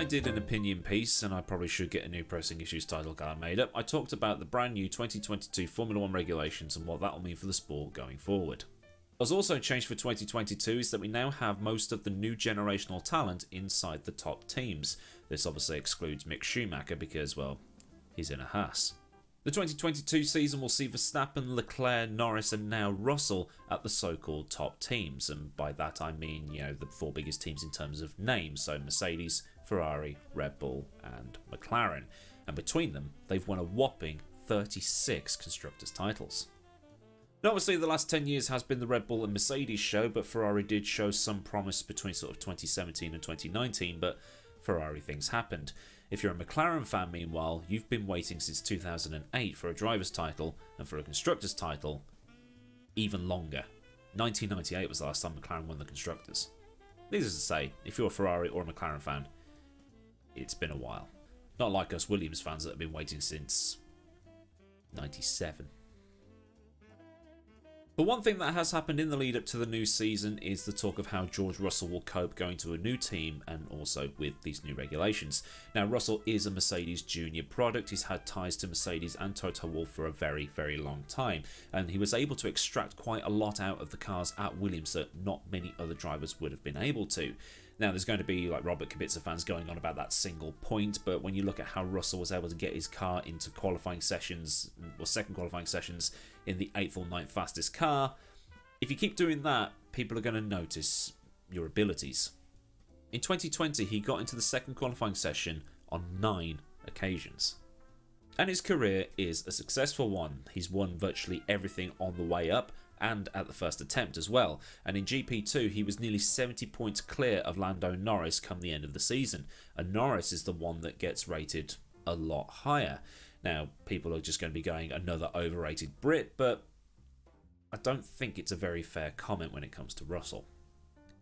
I did an opinion piece, and I probably should get a new Pressing Issues title card made up, I talked about the brand new 2022 Formula 1 regulations and what that will mean for the sport going forward. What's also changed for 2022 is that we now have most of the new generational talent inside the top teams. This obviously excludes Mick Schumacher because, well, he's in a Haas. The 2022 season will see Verstappen, Leclerc, Norris and now Russell at the so-called top teams, and by that I mean, the four biggest teams in terms of names, so Mercedes, Ferrari, Red Bull and McLaren, and between them they've won a whopping 36 constructors titles. Now, obviously the last 10 years has been the Red Bull and Mercedes show, but Ferrari did show some promise between sort of 2017 and 2019, but Ferrari things happened. If you're a McLaren fan, meanwhile, you've been waiting since 2008 for a driver's title, and for a constructor's title, even longer. 1998 was the last time McLaren won the constructors. Needless to say, if you're a Ferrari or a McLaren fan, it's been a while. Not like us Williams fans that have been waiting since 97. But one thing that has happened in the lead up to the new season is the talk of how George Russell will cope going to a new team and also with these new regulations. Now, Russell is a Mercedes junior product. He's had ties to Mercedes and Toto Wolff for a very, very long time, and he was able to extract quite a lot out of the cars at Williams that not many other drivers would have been able to. Now, there's going to be like Robert Kubica fans going on about that single point, but when you look at how Russell was able to get his car into qualifying sessions, or second qualifying sessions, in the 8th or 9th fastest car, if you keep doing that, people are going to notice your abilities. In 2020, he got into the second qualifying session on 9 occasions. And his career is a successful one. He's won virtually everything on the way up, and at the first attempt as well. And in GP2, he was nearly 70 points clear of Lando Norris come the end of the season. And Norris is the one that gets rated a lot higher. Now, people are just going to be going, another overrated Brit, but I don't think it's a very fair comment when it comes to Russell.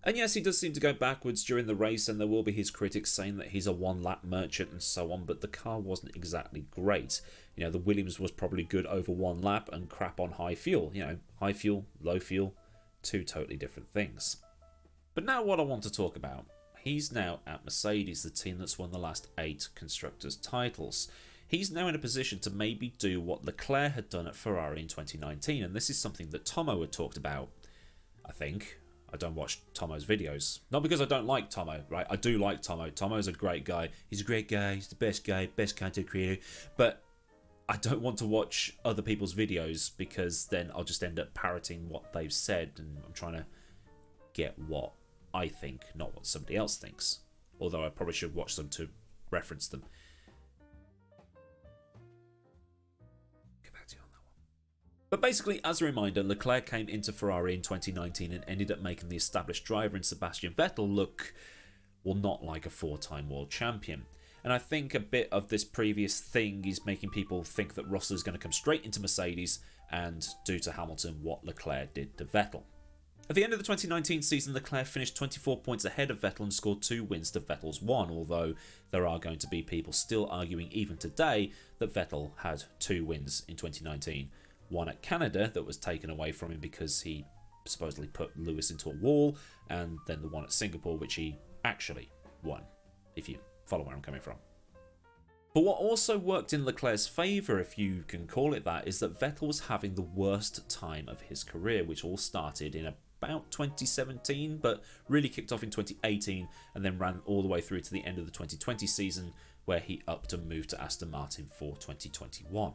And yes, he does seem to go backwards during the race, and there will be his critics saying that he's a one-lap merchant and so on, but the car wasn't exactly great. The Williams was probably good over 1 lap and crap on high fuel. High fuel, low fuel, two totally different things. But now what I want to talk about. He's now at Mercedes, the team that's won the last 8 constructors titles. He's now in a position to maybe do what Leclerc had done at Ferrari in 2019, and this is something that Tomo had talked about, I think. I don't watch Tomo's videos. Not because I don't like Tomo, right? I do like Tomo. Tomo's a great guy. He's a great guy. He's the best guy, best content creator. But I don't want to watch other people's videos because then I'll just end up parroting what they've said, and I'm trying to get what I think, not what somebody else thinks. Although I probably should watch them to reference them. But basically, as a reminder, Leclerc came into Ferrari in 2019 and ended up making the established driver in Sebastian Vettel look, well, not like a 4-time world champion. And I think a bit of this previous thing is making people think that Russell is going to come straight into Mercedes and do to Hamilton what Leclerc did to Vettel. At the end of the 2019 season, Leclerc finished 24 points ahead of Vettel and scored 2 wins to Vettel's 1, although there are going to be people still arguing even today that Vettel had 2 wins in 2019. One at Canada that was taken away from him because he supposedly put Lewis into a wall, and then the one at Singapore which he actually won, if you follow where I'm coming from. But what also worked in Leclerc's favour, if you can call it that, is that Vettel was having the worst time of his career, which all started in about 2017 but really kicked off in 2018 and then ran all the way through to the end of the 2020 season, where he upped and moved to Aston Martin for 2021.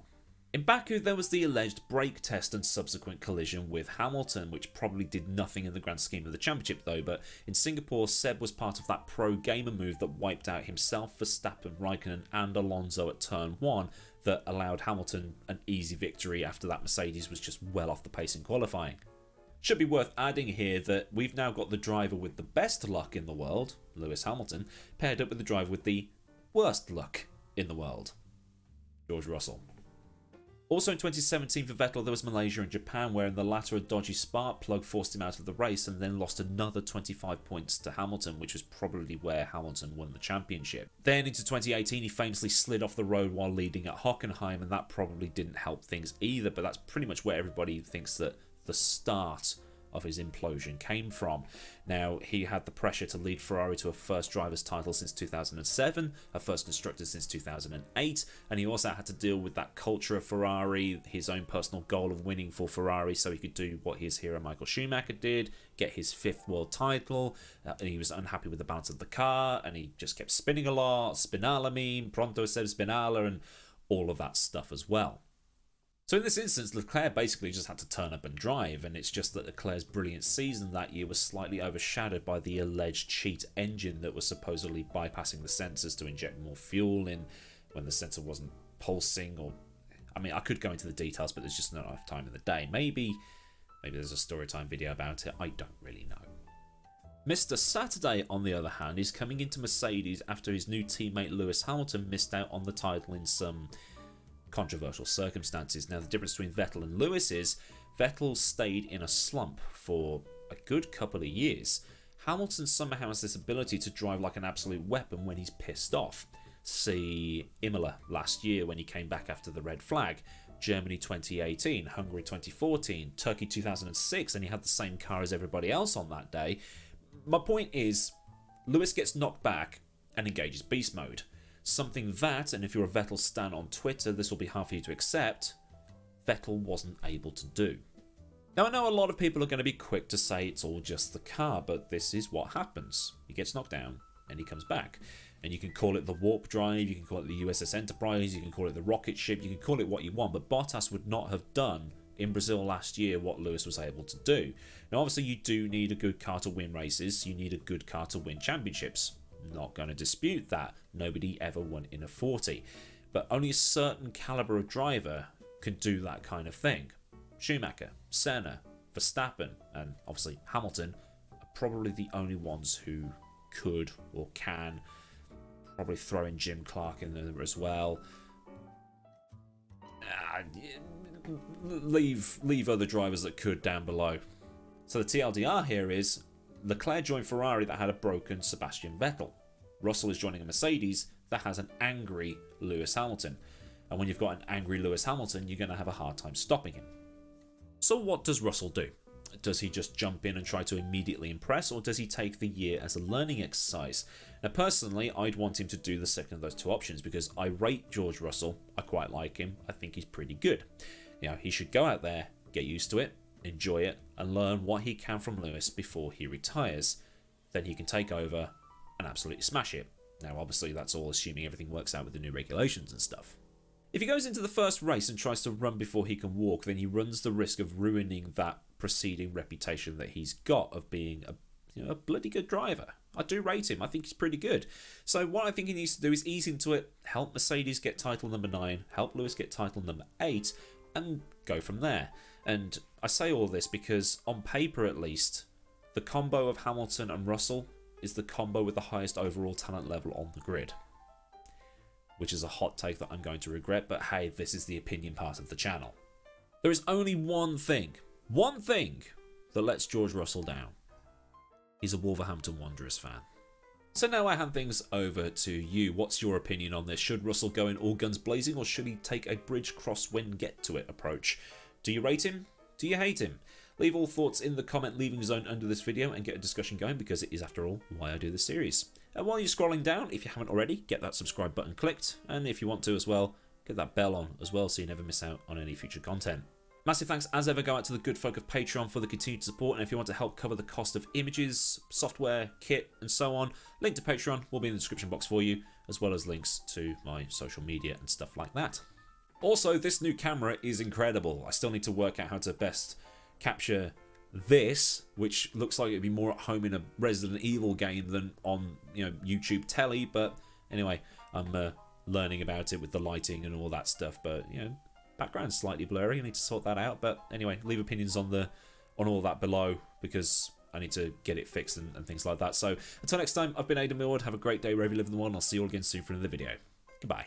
In Baku, there was the alleged brake test and subsequent collision with Hamilton, which probably did nothing in the grand scheme of the championship though, but in Singapore, Seb was part of that pro-gamer move that wiped out himself, Verstappen, Raikkonen and Alonso at turn 1 that allowed Hamilton an easy victory after that Mercedes was just well off the pace in qualifying. Should be worth adding here that we've now got the driver with the best luck in the world, Lewis Hamilton, paired up with the driver with the worst luck in the world, George Russell. Also in 2017 for Vettel, there was Malaysia and Japan, where in the latter a dodgy spark plug forced him out of the race and then lost another 25 points to Hamilton, which was probably where Hamilton won the championship. Then into 2018 he famously slid off the road while leading at Hockenheim, and that probably didn't help things either, but that's pretty much where everybody thinks that the start of his implosion came from. Now, he had the pressure to lead Ferrari to a first driver's title since 2007, a first constructor since 2008, and he also had to deal with that culture of Ferrari, his own personal goal of winning for Ferrari so he could do what his hero Michael Schumacher did, get his 5th world title, and he was unhappy with the balance of the car, and he just kept spinning a lot, Spinala meme, Pronto Seb Spinala, and all of that stuff as well. So in this instance, Leclerc basically just had to turn up and drive, and it's just that Leclerc's brilliant season that year was slightly overshadowed by the alleged cheat engine that was supposedly bypassing the sensors to inject more fuel in when the sensor wasn't pulsing, or... I mean, I could go into the details, but there's just not enough time in the day. Maybe there's a story time video about it, I don't really know. Mr. Saturday, on the other hand, is coming into Mercedes after his new teammate Lewis Hamilton missed out on the title in some controversial circumstances. Now, the difference between Vettel and Lewis is Vettel stayed in a slump for a good couple of years. Hamilton somehow has this ability to drive like an absolute weapon when he's pissed off. See Imola last year when he came back after the red flag, Germany 2018, Hungary 2014, Turkey 2006, and he had the same car as everybody else on that day. My point is, Lewis gets knocked back and engages beast mode. Something that, and if you're a Vettel stan on Twitter, this will be hard for you to accept, Vettel wasn't able to do. Now, I know a lot of people are going to be quick to say it's all just the car, but this is what happens. He gets knocked down and he comes back. And you can call it the warp drive, you can call it the USS Enterprise, you can call it the rocket ship, you can call it what you want, but Bottas would not have done in Brazil last year what Lewis was able to do. Now, obviously, you do need a good car to win races, you need a good car to win championships. Not going to dispute that. Nobody ever won in a 40. But only a certain caliber of driver can do that kind of thing. Schumacher, Senna, Verstappen, and obviously Hamilton are probably the only ones who could or can. Probably throw in Jim Clark in there as well. Leave other drivers that could down below. So the TLDR here is Leclerc joined Ferrari that had a broken Sebastian Vettel. Russell is joining a Mercedes that has an angry Lewis Hamilton. And when you've got an angry Lewis Hamilton, you're going to have a hard time stopping him. So what does Russell do? Does he just jump in and try to immediately impress, or does he take the year as a learning exercise? Now, personally, I'd want him to do the second of those two options because I rate George Russell. I quite like him. I think he's pretty good. You know, he should go out there, get used to it, enjoy it, and learn what he can from Lewis before he retires. Then he can take over and absolutely smash it. Now, obviously, that's all assuming everything works out with the new regulations and stuff. If he goes into the first race and tries to run before he can walk, then he runs the risk of ruining that preceding reputation that he's got of being a bloody good driver. I do rate him. I think he's pretty good. So what I think he needs to do is ease into it, help Mercedes get title number 9, help Lewis get title number 8, and go from there. And I say all this because on paper at least, the combo of Hamilton and Russell is the combo with the highest overall talent level on the grid. Which is a hot take that I'm going to regret, but hey, this is the opinion part of the channel. There is only one thing that lets George Russell down. He's a Wolverhampton Wanderers fan. So now I hand things over to you. What's your opinion on this? Should Russell go in all guns blazing, or should he take a bridge cross when get to it approach? Do you rate him? Do you hate him? Leave all thoughts in the comment leaving zone under this video and get a discussion going, because it is, after all, why I do this series. And while you're scrolling down, if you haven't already, get that subscribe button clicked, and if you want to as well, get that bell on as well so you never miss out on any future content. Massive thanks as ever go out to the good folk of Patreon for the continued support, and if you want to help cover the cost of images, software, kit and so on, link to Patreon will be in the description box for you, as well as links to my social media and stuff like that. Also, this new camera is incredible. I still need to work out how to best capture this, which looks like it'd be more at home in a Resident Evil game than on YouTube telly, but anyway, I'm learning about it with the lighting and all that stuff, but background's slightly blurry. I need to sort that out, but anyway, leave opinions on all that below because I need to get it fixed and things like that. So until next time, I've been AdmiralLaWind. Have a great day wherever you live in the world, and I'll see you all again soon for another video. Goodbye.